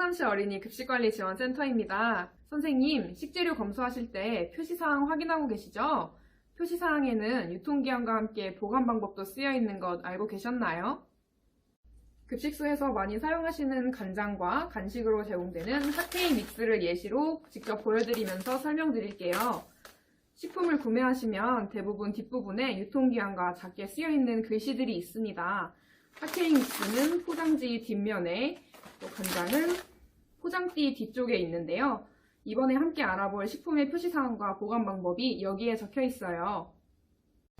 수원시 어린이 급식관리지원센터입니다. 선생님, 식재료 검수하실 때 표시사항 확인하고 계시죠? 표시사항에는 유통기한과 함께 보관 방법도 쓰여 있는 것 알고 계셨나요? 급식소에서 많이 사용하시는 간장과 간식으로 제공되는 핫케이크 믹스를 예시로 직접 보여드리면서 설명드릴게요. 식품을 구매하시면 대부분 뒷부분에 유통기한과 작게 쓰여있는 글씨들이 있습니다. 핫케이크 믹스는 포장지 뒷면에, 또 간장은 포장띠 뒤쪽에 있는데요. 이번에 함께 알아볼 식품의 표시사항과 보관 방법이 여기에 적혀 있어요.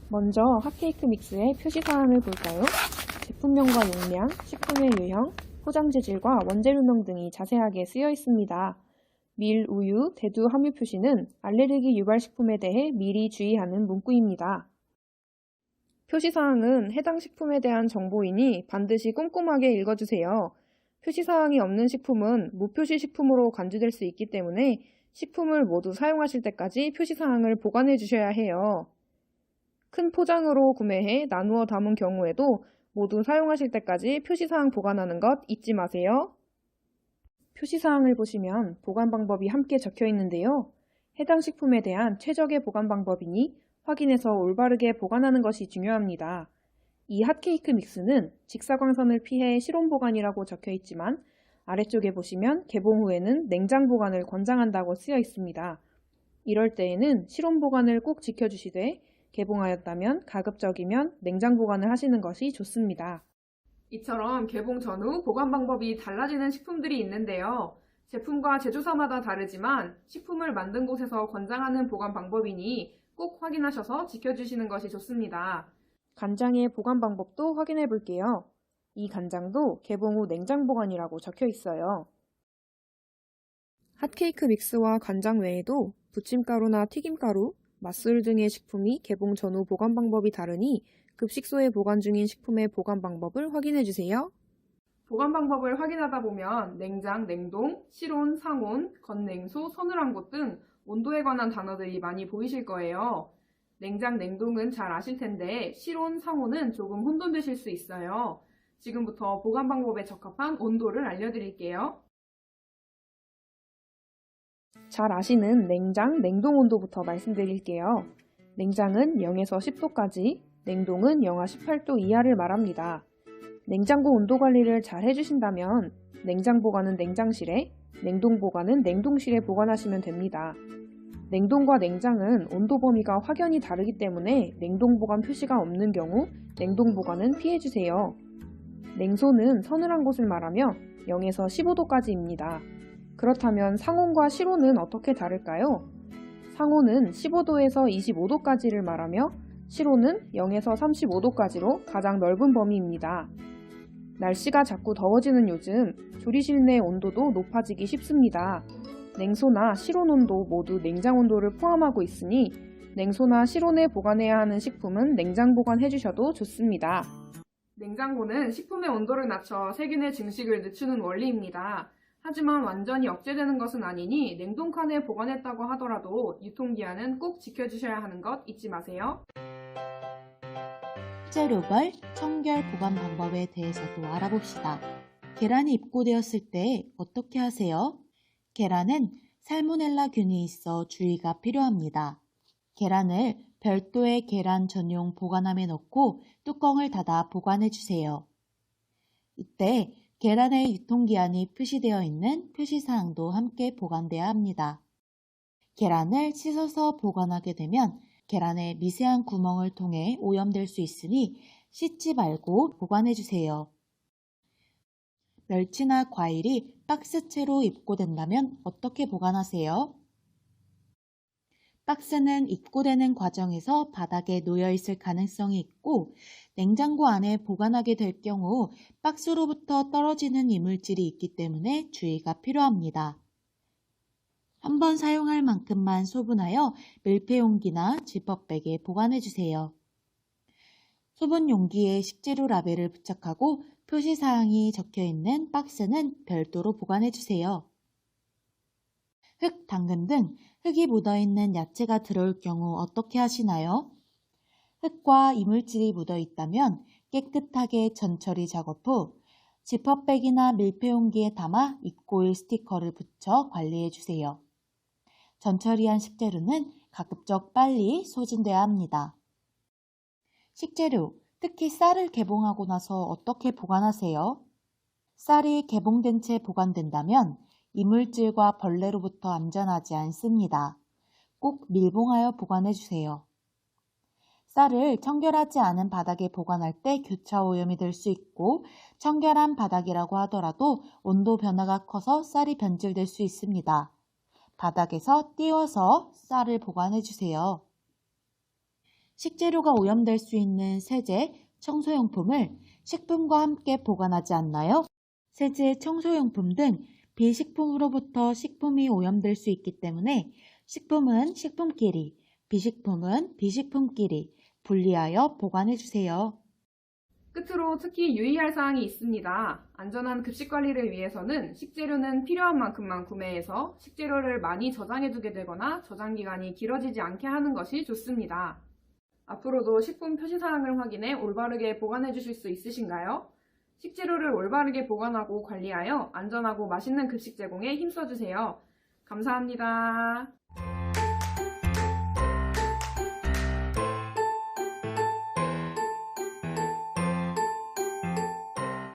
먼저 핫케이크 믹스의 표시사항을 볼까요? 제품명과 용량, 식품의 유형, 포장 재질과 원재료명 등이 자세하게 쓰여 있습니다. 밀, 우유, 대두 함유 표시는 알레르기 유발 식품에 대해 미리 주의하는 문구입니다. 표시사항은 해당 식품에 대한 정보이니 반드시 꼼꼼하게 읽어주세요. 표시사항이 없는 식품은 무표시 식품으로 간주될 수 있기 때문에 식품을 모두 사용하실 때까지 표시사항을 보관해 주셔야 해요. 큰 포장으로 구매해 나누어 담은 경우에도 모두 사용하실 때까지 표시사항 보관하는 것 잊지 마세요. 표시사항을 보시면 보관 방법이 함께 적혀 있는데요. 해당 식품에 대한 최적의 보관 방법이니 확인해서 올바르게 보관하는 것이 중요합니다. 이 핫케이크 믹스는 직사광선을 피해 실온 보관이라고 적혀 있지만 아래쪽에 보시면 개봉 후에는 냉장 보관을 권장한다고 쓰여 있습니다. 이럴 때에는 실온 보관을 꼭 지켜주시되 개봉하였다면 가급적이면 냉장 보관을 하시는 것이 좋습니다. 이처럼 개봉 전후 보관 방법이 달라지는 식품들이 있는데요. 제품과 제조사마다 다르지만 식품을 만든 곳에서 권장하는 보관 방법이니 꼭 확인하셔서 지켜주시는 것이 좋습니다. 간장의 보관 방법도 확인해 볼게요. 이 간장도 개봉 후 냉장 보관이라고 적혀 있어요. 핫케이크 믹스와 간장 외에도 부침가루나 튀김가루, 맛술 등의 식품이 개봉 전후 보관 방법이 다르니 급식소에 보관 중인 식품의 보관 방법을 확인해 주세요. 보관 방법을 확인하다 보면 냉장, 냉동, 실온, 상온, 건냉소, 서늘한 곳 등 온도에 관한 단어들이 많이 보이실 거예요. 냉장, 냉동은 잘 아실 텐데 실온, 상온은 조금 혼돈되실 수 있어요. 지금부터 보관 방법에 적합한 온도를 알려드릴게요. 잘 아시는 냉장, 냉동 온도부터 말씀드릴게요. 냉장은 0에서 10도까지, 냉동은 영하 18도 이하를 말합니다. 냉장고 온도 관리를 잘 해주신다면 냉장 보관은 냉장실에, 냉동 보관은 냉동실에 보관하시면 됩니다. 냉동과 냉장은 온도 범위가 확연히 다르기 때문에 냉동 보관 표시가 없는 경우 냉동 보관은 피해주세요. 냉소는 서늘한 곳을 말하며 0에서 15도까지입니다. 그렇다면 상온과 실온은 어떻게 다를까요? 상온은 15도에서 25도까지를 말하며 실온은 0에서 35도까지로 가장 넓은 범위입니다. 날씨가 자꾸 더워지는 요즘 조리실 내 온도도 높아지기 쉽습니다. 냉소나 실온 온도 모두 냉장 온도를 포함하고 있으니 냉소나 실온에 보관해야 하는 식품은 냉장 보관해 주셔도 좋습니다. 냉장고는 식품의 온도를 낮춰 세균의 증식을 늦추는 원리입니다. 하지만 완전히 억제되는 것은 아니니 냉동칸에 보관했다고 하더라도 유통기한은 꼭 지켜주셔야 하는 것 잊지 마세요. 식재료별 청결 보관 방법에 대해서도 알아봅시다. 계란이 입고되었을 때 어떻게 하세요? 계란은 살모넬라균이 있어 주의가 필요합니다. 계란을 별도의 계란 전용 보관함에 넣고 뚜껑을 닫아 보관해 주세요. 이때 계란의 유통기한이 표시되어 있는 표시사항도 함께 보관돼야 합니다. 계란을 씻어서 보관하게 되면 계란의 미세한 구멍을 통해 오염될 수 있으니 씻지 말고 보관해 주세요. 멸치나 과일이 박스채로 입고된다면 어떻게 보관하세요? 박스는 입고되는 과정에서 바닥에 놓여 있을 가능성이 있고 냉장고 안에 보관하게 될 경우 박스로부터 떨어지는 이물질이 있기 때문에 주의가 필요합니다. 한번 사용할 만큼만 소분하여 밀폐용기나 지퍼백에 보관해 주세요. 소분 용기에 식재료 라벨을 부착하고 표시사항이 적혀있는 박스는 별도로 보관해 주세요. 흙, 당근 등 흙이 묻어있는 야채가 들어올 경우 어떻게 하시나요? 흙과 이물질이 묻어있다면 깨끗하게 전처리 작업 후 지퍼백이나 밀폐용기에 담아 입고일 스티커를 붙여 관리해주세요. 전처리한 식재료는 가급적 빨리 소진돼야 합니다. 식재료, 특히 쌀을 개봉하고 나서 어떻게 보관하세요? 쌀이 개봉된 채 보관된다면 이물질과 벌레로부터 안전하지 않습니다. 꼭 밀봉하여 보관해주세요. 쌀을 청결하지 않은 바닥에 보관할 때 교차 오염이 될 수 있고 청결한 바닥이라고 하더라도 온도 변화가 커서 쌀이 변질될 수 있습니다. 바닥에서 띄워서 쌀을 보관해주세요. 식재료가 오염될 수 있는 세제, 청소용품을 식품과 함께 보관하지 않나요? 세제, 청소용품 등 비식품으로부터 식품이 오염될 수 있기 때문에 식품은 식품끼리, 비식품은 비식품끼리 분리하여 보관해주세요. 끝으로 특히 유의할 사항이 있습니다. 안전한 급식 관리를 위해서는 식재료는 필요한 만큼만 구매해서 식재료를 많이 저장해두게 되거나 저장 기간이 길어지지 않게 하는 것이 좋습니다. 앞으로도 식품 표시사항을 확인해 올바르게 보관해 주실 수 있으신가요? 식재료를 올바르게 보관하고 관리하여 안전하고 맛있는 급식 제공에 힘써주세요. 감사합니다.